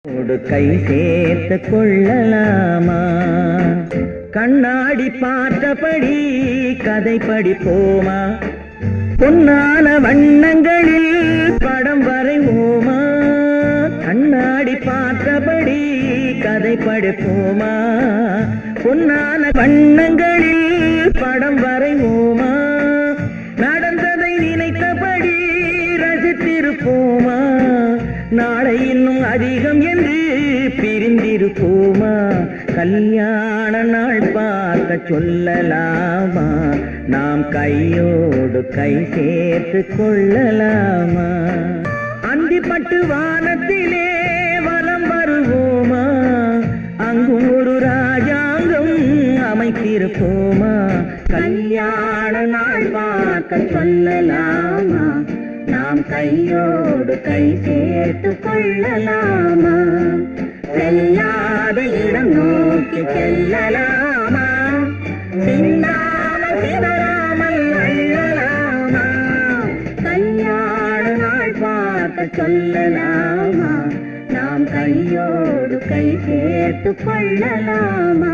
கை சேர்த்து கொள்ளலாமா? கண்ணாடி பார்த்தபடி கதை படிப்போமா? பொன்னான வண்ணங்களில் படம் வரைவோமா? கண்ணாடி பார்த்தபடி கதை படிப்போமா? பொன்னான வண்ணங்களில் படம் வரைவோமா? நடந்ததை நினைத்தபடி ரசித்திருப்போமா? நாளை இன்னும் அதிகம் என்று பிரிந்திருப்போமா? கல்யாண நாள் பார்க்க சொல்லலாமா? நாம் கையோடு கை சேர்த்து கொள்ளலாமா? அந்திப்பட்டு வானத்திலே வலம் வருவோமா? அங்கும் ஒரு ராஜாங்கம் அமைத்திருப்போமா? கல்யாண நாள் பார்க்க சொல்லலாமா? நாம் கையோடு கை சேர்த்து கொள்ளலாமா? செல்லாத இடம் நோக்கி செல்லலாமா? சிந்தாமல் சிதறாமல் அள்ளலாமா? கல்யாண நாள் பார்க்க சொல்லலாமா? நாம் கையோடு கை சேர்த்து கொள்ளலாமா?